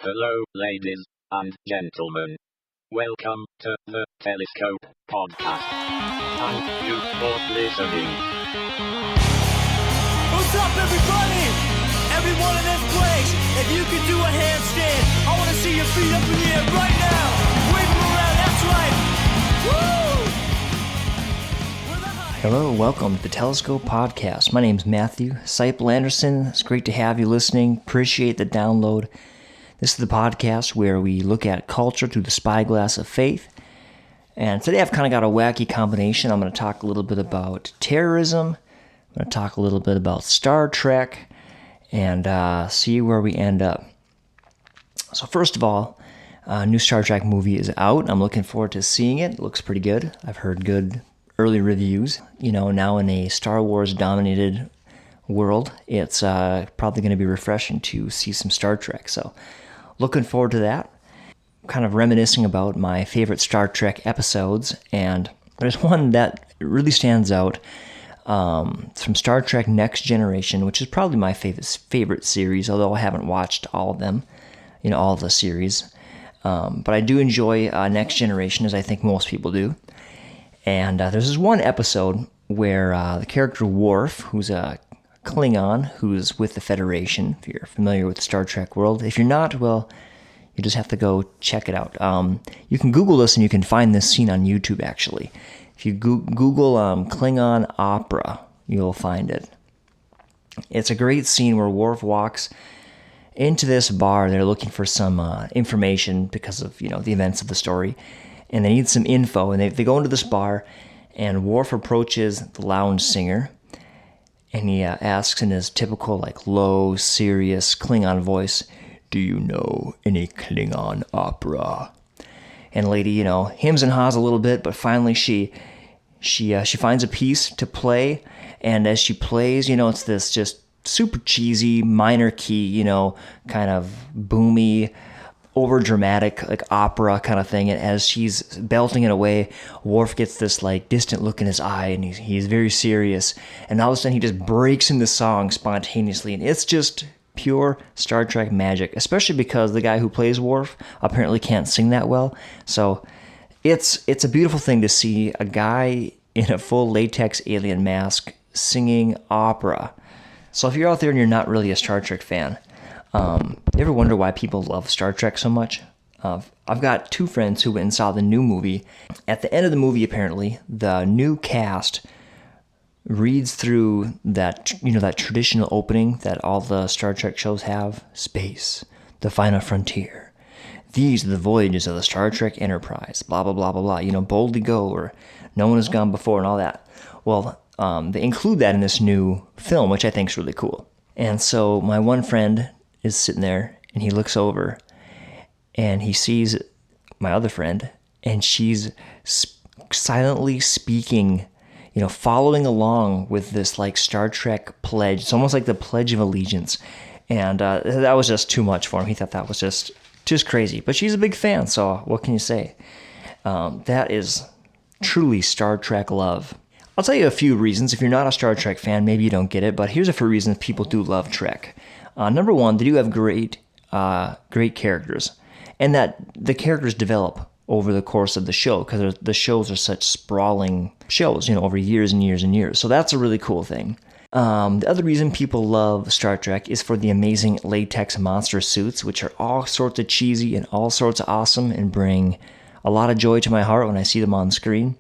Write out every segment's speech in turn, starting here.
Hello, ladies and gentlemen. Welcome to the Telescope podcast. Thank you for listening. What's up, everybody? Everyone in this place, if you could do a handstand, I want to see your feet up in the air right now. Wave them around, that's right. Woo! Hello, welcome to the Telescope Podcast. My name's Matthew Seipel Anderson. It's great to have you listening. Appreciate the download. This is the podcast where we look at culture through the spyglass of faith. And today I've kind of got a wacky combination. I'm going to talk a little bit about terrorism. I'm going to talk a little bit about Star Trek and see where we end up. So first of all, a new Star Trek movie is out. I'm looking forward to seeing it. It looks pretty good. I've heard good early reviews. You know, now in a Star Wars dominated world, it's probably going to be refreshing to see some Star Trek. So looking forward to that. Kind of reminiscing about my favorite Star Trek episodes, and there's one that really stands out from Star Trek Next Generation, which is probably my favorite series, although I haven't watched all of them, all of the series. But I do enjoy Next Generation, as I think most people do. And there's this one episode where the character Worf, who's a Klingon who's with the Federation, if you're familiar with the Star Trek world. If you're not, well, you just have to go check it out. You can Google this and you can find this scene on YouTube, actually. If you Google Klingon Opera, you'll find it. It's a great scene where Worf walks into this bar. They're looking for some information because of, the events of the story. And they need some info. And they go into this bar, and Worf approaches the lounge singer. And he asks in his typical, low, serious Klingon voice, "Do you know any Klingon opera?" And lady, hems and haws a little bit, but finally she finds a piece to play. And as she plays, it's this just super cheesy minor key, kind of boomy, over dramatic, opera kind of thing. And as she's belting it away, Worf gets this distant look in his eye, and he's very serious. And all of a sudden he just breaks into song spontaneously, and it's just pure Star Trek magic, especially because the guy who plays Worf apparently can't sing that well. So it's a beautiful thing to see a guy in a full latex alien mask singing opera. So if you're out there and you're not really a Star Trek fan, you ever wonder why people love Star Trek so much? I've got two friends who went and saw the new movie. At the end of the movie, apparently, the new cast reads through that, that traditional opening that all the Star Trek shows have. Space, the final frontier. These are the voyages of the Star Trek Enterprise. Blah, blah, blah, blah, blah. Boldly go, or no one has gone before, and all that. Well, they include that in this new film, which I think is really cool. And so my one friend is sitting there, and he looks over, and he sees my other friend, and she's silently speaking, following along with this Star Trek pledge. It's almost like the Pledge of Allegiance, and that was just too much for him. He thought that was just crazy, but she's a big fan, so what can you say? That is truly Star Trek love. I'll tell you a few reasons. If you're not a Star Trek fan, maybe you don't get it, but here's a few reasons people do love Trek. Number one, they do have great characters, and that the characters develop over the course of the show, because the shows are such sprawling shows, over years and years and years. So that's a really cool thing. The other reason people love Star Trek is for the amazing latex monster suits, which are all sorts of cheesy and all sorts of awesome and bring a lot of joy to my heart when I see them on screen.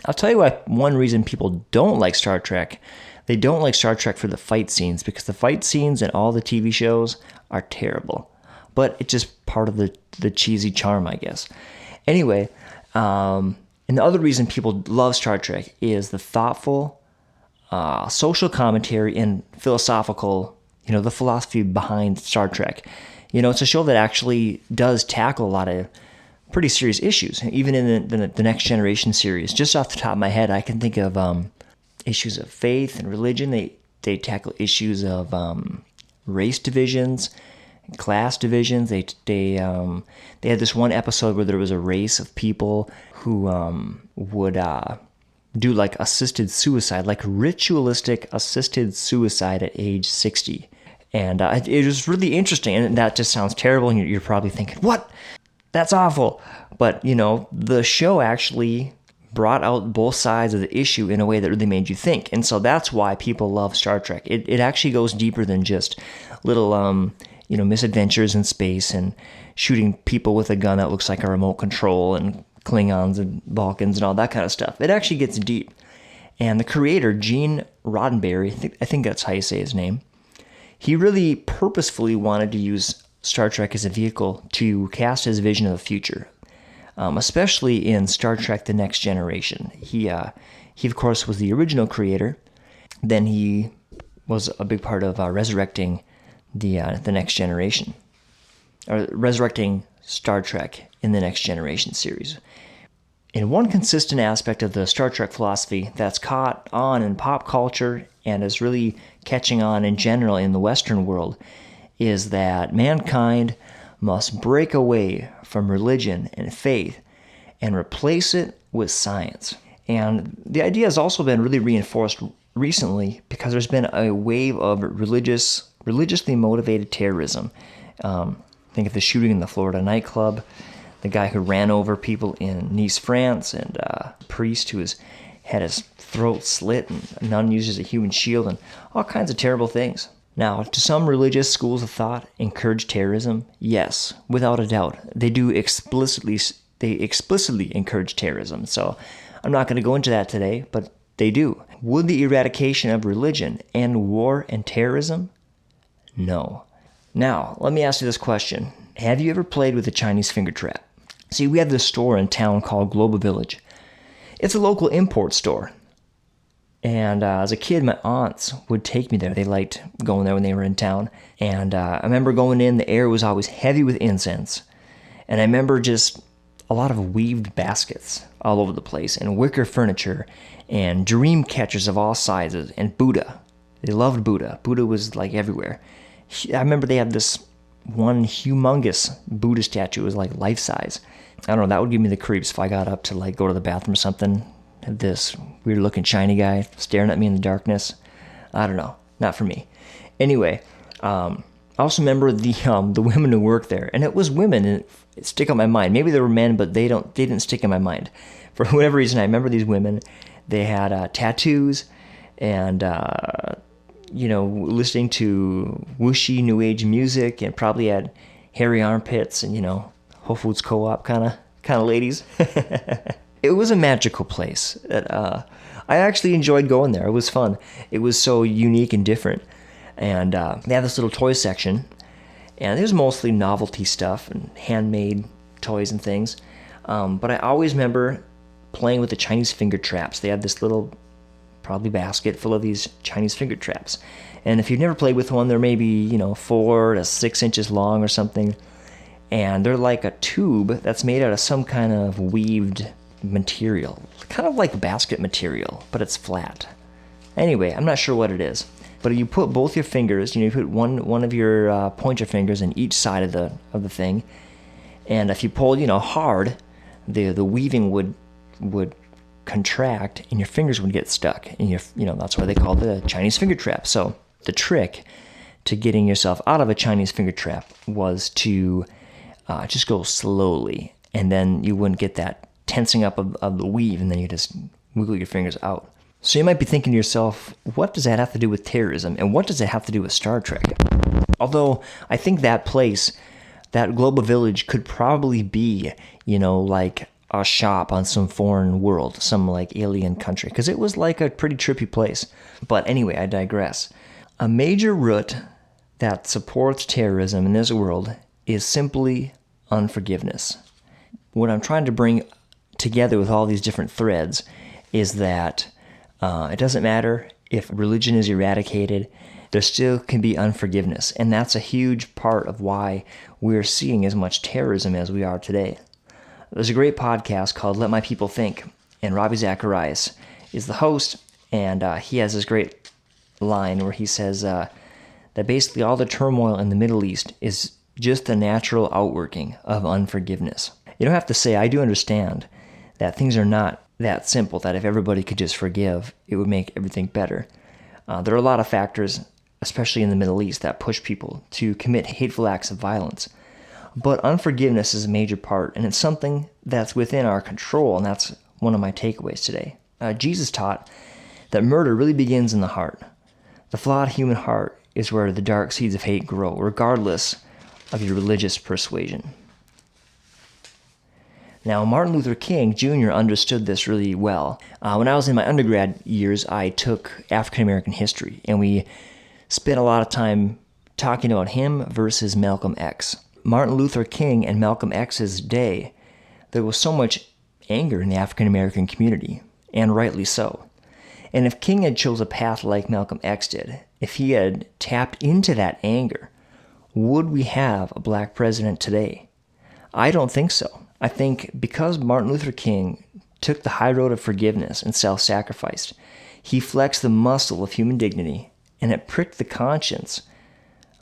I'll tell you what, one reason people don't like Star Trek, they don't like Star Trek for the fight scenes, because the fight scenes in all the TV shows are terrible. But it's just part of the cheesy charm, I guess. Anyway, and the other reason people love Star Trek is the thoughtful social commentary and philosophical, the philosophy behind Star Trek. It's a show that actually does tackle a lot of pretty serious issues, even in the Next Generation series. Just off the top of my head, I can think of issues of faith and religion. They tackle issues of race divisions, class divisions. They had this one episode where there was a race of people who would do assisted suicide, ritualistic assisted suicide at age 60. And it was really interesting, and that just sounds terrible, and you're probably thinking, what? That's awful. But, the show actually brought out both sides of the issue in a way that really made you think. And so that's why people love Star Trek. It actually goes deeper than just little, misadventures in space and shooting people with a gun that looks like a remote control and Klingons and Vulcans and all that kind of stuff. It actually gets deep. And the creator, Gene Roddenberry, I think that's how you say his name, he really purposefully wanted to use Star Trek as a vehicle to cast his vision of the future, especially in Star Trek The Next Generation. He of course, was the original creator. Then he was a big part of resurrecting the Next Generation, or resurrecting Star Trek in the Next Generation series. And one consistent aspect of the Star Trek philosophy that's caught on in pop culture and is really catching on in general in the Western world is that mankind must break away from religion and faith and replace it with science. And the idea has also been really reinforced recently because there's been a wave of religiously motivated terrorism. Think of the shooting in the Florida nightclub, the guy who ran over people in Nice, France, and a priest who had his throat slit, and a nun uses a human shield, and all kinds of terrible things. Now, do some religious schools of thought encourage terrorism? Yes, without a doubt. They explicitly encourage terrorism. So I'm not going to go into that today, but they do. Would the eradication of religion end war and terrorism? No. Now, let me ask you this question. Have you ever played with a Chinese finger trap? See, we have this store in town called Global Village. It's a local import store. And as a kid, my aunts would take me there. They liked going there when they were in town. And I remember going in, the air was always heavy with incense. And I remember just a lot of weaved baskets all over the place, and wicker furniture, and dream catchers of all sizes, and Buddha. They loved Buddha. Buddha was like everywhere. I remember they had this one humongous Buddha statue. It was like life-size. I don't know, that would give me the creeps if I got up to like go to the bathroom or something. Had this weird-looking shiny guy staring at me in the darkness. I don't know, not for me. Anyway, I also remember the women who worked there, and it was women, and it stick on my mind. Maybe there were men, but they didn't stick in my mind. For whatever reason, I remember these women. They had tattoos, and listening to whooshy new age music, and probably had hairy armpits, and Whole Foods Co-op kind of ladies. It was a magical place. That I actually enjoyed going there. It was fun. It was so unique and different. And they had this little toy section, and it was mostly novelty stuff and handmade toys and things. But I always remember playing with the Chinese finger traps. They had this little, probably basket full of these Chinese finger traps. And if you've never played with one, they're maybe 4 to 6 inches long or something. And they're like a tube that's made out of some kind of weaved material, kind of like basket material, but it's flat. Anyway, I'm not sure what it is, but you put both your fingers, you put one of your pointer fingers in each side of the thing, and if you pulled hard, the weaving would contract and your fingers would get stuck, and that's why they call it the Chinese finger trap. So the trick to getting yourself out of a Chinese finger trap was to just go slowly, and then you wouldn't get that tensing up of the weave, and then you just wiggle your fingers out. So you might be thinking to yourself, what does that have to do with terrorism, and what does it have to do with Star Trek? Although I think that place, that Global Village, could probably be, like a shop on some foreign world, some like alien country, because it was like a pretty trippy place. But anyway, I digress. A major root that supports terrorism in this world is simply unforgiveness. What I'm trying to bring together with all these different threads is that it doesn't matter if religion is eradicated, there still can be unforgiveness. And that's a huge part of why we're seeing as much terrorism as we are today. There's a great podcast called Let My People Think, and Ravi Zacharias is the host, and he has this great line where he says that basically all the turmoil in the Middle East is just the natural outworking of unforgiveness. You don't have to say, I do understand that things are not that simple, that if everybody could just forgive, it would make everything better. There are a lot of factors especially in the Middle East, that push people to commit hateful acts of violence. But unforgiveness is a major part, and it's something that's within our control, and that's one of my takeaways today. Jesus taught that murder really begins in the heart. The flawed human heart is where the dark seeds of hate grow, regardless of your religious persuasion. Now, Martin Luther King Jr. understood this really well. When I was in my undergrad years, I took African American history, and we spent a lot of time talking about him versus Malcolm X. Martin Luther King and Malcolm X's day, there was so much anger in the African American community, and rightly so. And if King had chose a path like Malcolm X did, if he had tapped into that anger, would we have a black president today? I don't think so. I think because Martin Luther King took the high road of forgiveness and self-sacrificed, he flexed the muscle of human dignity, and it pricked the conscience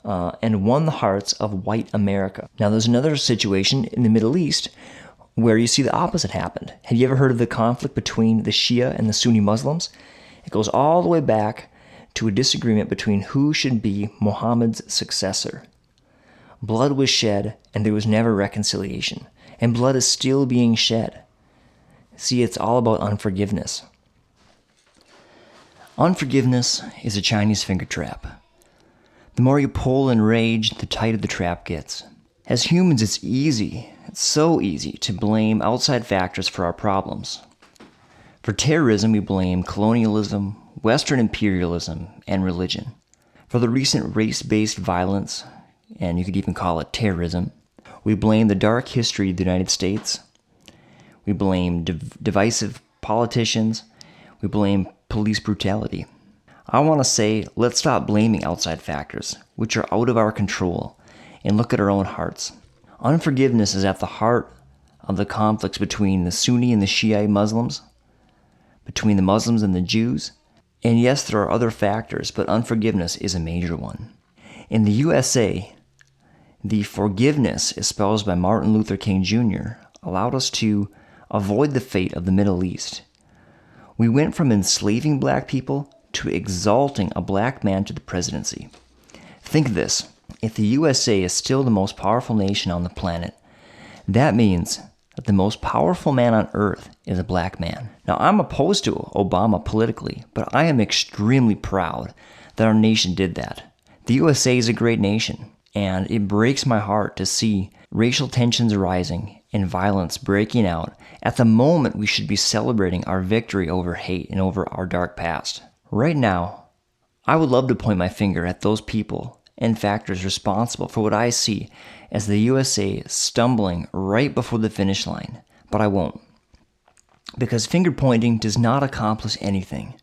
and won the hearts of white America. Now, there's another situation in the Middle East where you see the opposite happened. Have you ever heard of the conflict between the Shia and the Sunni Muslims? It goes all the way back to a disagreement between who should be Muhammad's successor. Blood was shed, and there was never reconciliation. And blood is still being shed. See, it's all about unforgiveness. Unforgiveness is a Chinese finger trap. The more you pull and rage, the tighter the trap gets. As humans, it's so easy to blame outside factors for our problems. For terrorism, we blame colonialism, Western imperialism, and religion. For the recent race-based violence, and you could even call it terrorism, we blame the dark history of the United States. We blame divisive politicians. We blame police brutality. I want to say, let's stop blaming outside factors, which are out of our control, and look at our own hearts. Unforgiveness is at the heart of the conflicts between the Sunni and the Shiite Muslims, between the Muslims and the Jews. And yes, there are other factors, but unforgiveness is a major one. In the USA, the forgiveness espoused by Martin Luther King Jr. allowed us to avoid the fate of the Middle East. We went from enslaving black people to exalting a black man to the presidency. Think of this. If the USA is still the most powerful nation on the planet, that means that the most powerful man on earth is a black man. Now, I'm opposed to Obama politically, but I am extremely proud that our nation did that. The USA is a great nation. And it breaks my heart to see racial tensions arising and violence breaking out at the moment we should be celebrating our victory over hate and over our dark past. Right now, I would love to point my finger at those people and factors responsible for what I see as the USA stumbling right before the finish line, but I won't. Because finger pointing does not accomplish anything.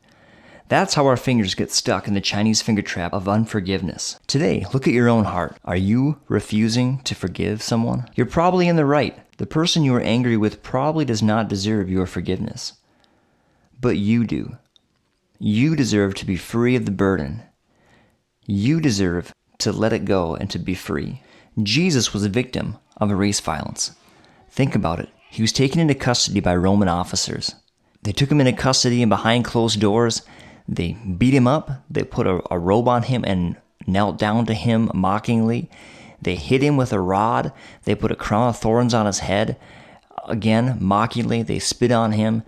That's how our fingers get stuck in the Chinese finger trap of unforgiveness. Today, look at your own heart. Are you refusing to forgive someone? You're probably in the right. The person you are angry with probably does not deserve your forgiveness. But you do. You deserve to be free of the burden. You deserve to let it go and to be free. Jesus was a victim of race violence. Think about it. He was taken into custody by Roman officers. They took him into custody and behind closed doors, they beat him up, they put a robe on him and knelt down to him mockingly. They hit him with a rod. They put a crown of thorns on his head. Again, mockingly, they spit on him.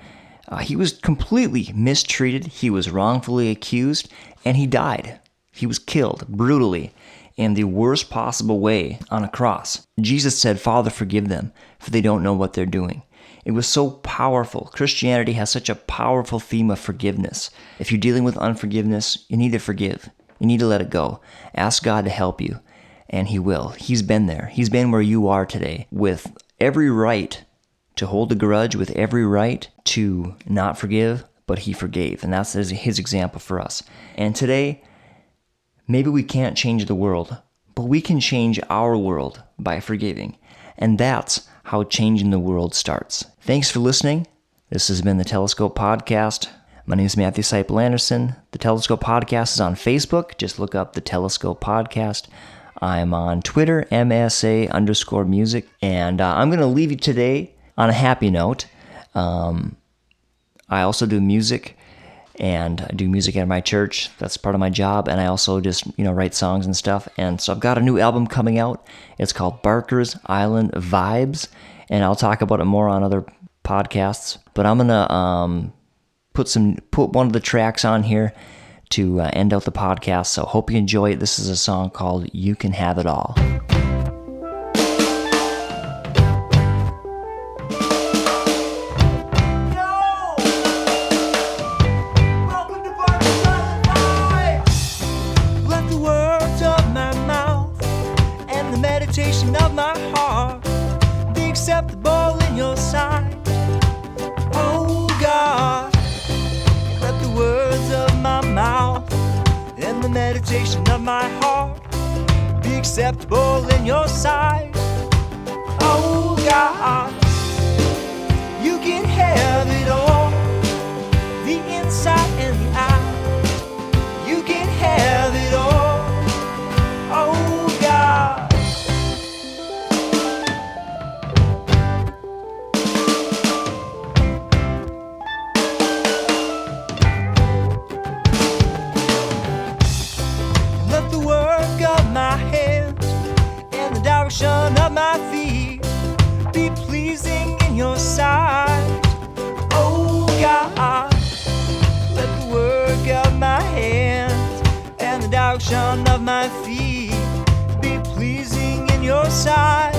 He was completely mistreated. He was wrongfully accused, and he died. He was killed brutally in the worst possible way on a cross. Jesus said, "Father, forgive them, for they don't know what they're doing." It was so powerful. Christianity has such a powerful theme of forgiveness. If you're dealing with unforgiveness, you need to forgive. You need to let it go. Ask God to help you, and He will. He's been there. He's been where you are today, with every right to hold a grudge, with every right to not forgive, but He forgave, and that's His example for us. And today, maybe we can't change the world, but we can change our world by forgiving, and that's how changing the world starts. Thanks for listening. This has been the Telescope Podcast. My name is Matthew Seipel Anderson. The Telescope Podcast is on Facebook. Just look up the Telescope Podcast. I'm on Twitter, MSA_music. And I'm going to leave you today on a happy note. I also do music and I do music at my church. That's part of my job, and I also just, write songs and stuff. And so I've got a new album coming out. It's called Barker's Island Vibes, and I'll talk about it more on other podcasts. But I'm gonna put one of the tracks on here to end out the podcast. So hope you enjoy it. This is a song called "You Can Have It All." Of my heart be acceptable in your sight. Oh God, let the words of my mouth and the meditation of my heart be acceptable in your sight. Oh God, you can have it all, the inside and the out. You can have it all. Oh God. Of my feet be pleasing in your sight. Oh God, let the work of my hands and the direction of my feet be pleasing in your sight.